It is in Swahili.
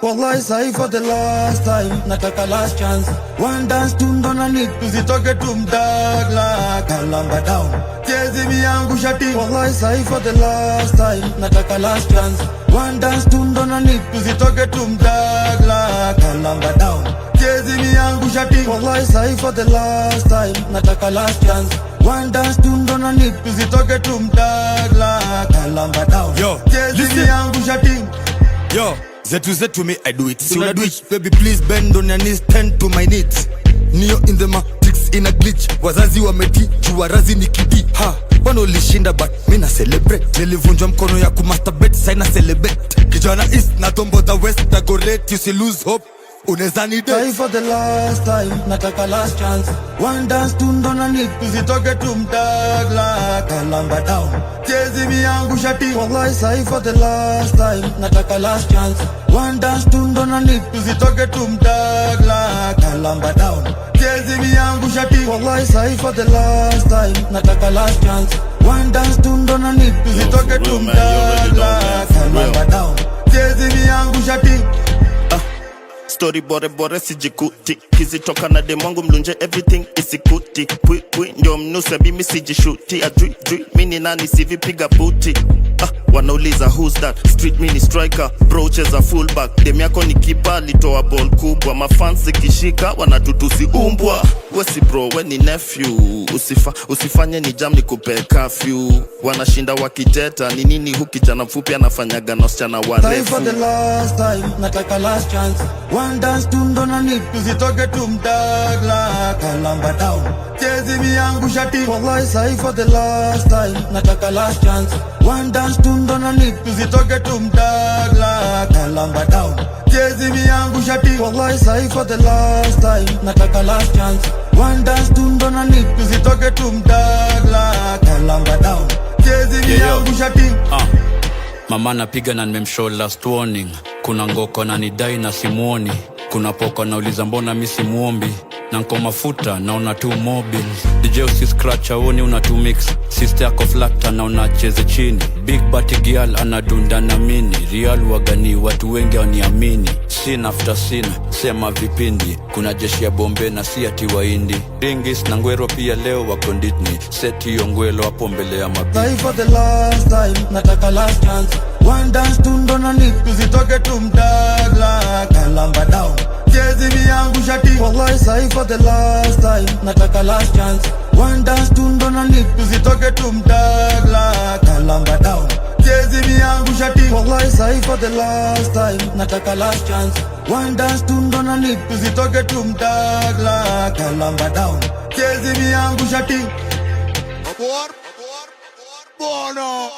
Wallahi sahi for the last time, nataka last chance. One dance tu ndo na need, tusitoke tumdagla kalamba down. Chezi miyangu shati. Wallahi sahi for the last time, nataka last chance. One dance tu ndo na need, tusitoke tumdagla kalamba down. Chezi miyangu shati. Wallahi sahi for the last time, nataka last chance. One dance tu ndo na need, tusitoke tumdagla kalamba down. Yo, chezi miyangu shati. Yo, zetu me I do it. See I do it, baby please bend on your knees, tend to my needs. Neo in the matrix in a glitch. Wazazi wameti, juwarazi ni kidi. Ha, wanolishinda but mina celebrate. Nilivunjwa mkono ya kumasturbate, saina celebrate. Kijana east na tombo the west, na go late, you see lose hope. Unezani day. Sahi for the last time, nataka last chance. One dance tu ndo na need, tusitoke tumdagla kalamba down. Chezi miyangu shati. Wallahi sahi for the last time, nataka last chance. One dance tu ndo na need, tusitoke tumdagla kalamba down. Chezi miyangu shati. Wallahi sahi for the last time, nataka last chance. One dance tu ndo na need, tusitoke tumdagla kalamba down. Chezi miyangu shati. Story bore sijikuti. Kizitoka na demongu mlunje everything isikuti. Pui ndio mnuse mimi sijishuti. Ajui mini nani sivi piga puti. Wanauliza who's that? Street mini striker, broaches a fullback. Dem yako ni kipa, litoa ball kubwa. Mafans zikishika, wanatutusi umbwa. Wesi bro, we ni nephew. Usifanye ni jam ni kupe curfew. Wanashinda wakiteta, ni nini hu kijana mfupi anafanyaga na wasichana warefu. Sahi for the last time, nataka last chance. One dance tu ndo na need, tusitoke tumdagla kalamba down. Chezi miyangu shati. Wallahi sahi for the last time, nataka last chance. One dance tu ndo na need, tusitoke tumdagla kalamba down. Chezi miyangu shati. Wallahi sahi for the last time, nataka last chance. One dance tu ndo na need, tusitoke tumdagla kalamba down. Chezi miyangu shati. Mama napiga na nimemshow last warning. Kuna ngoko na nidai na simuoni. Kuna poko na uliza mbona mi simuombi. Na nko mafuta na una tu mobile. DJ usi scratch aoni una tu mix. Sister yako flakta na unacheze chini. Big body girl anadunda na mini. Real wagani watu wengi waniamini. Scene after scene, sema vipindi. Kuna jeshi ya bombe na si ati waindi. Ringis na ngwero pia leo wako Disney. Seti hiyo ngwelo hapo mbele ya mabi. Sahi for the last time, nataka last chance. One dance tu ndo na need, tusitoke tumdagla kalamba down. Chezi miyangu shati. Wallahi sahi for the last time, nataka last chance. One dance tu ndo na need, tusitoke tumdagla kalamba down. Chezi miyangu shati. Wallahi sahi for the last time, nataka last chance. One dance tu ndo na need, tusitoke tumdagla kalamba down. Chezi miyangu shati. Bono.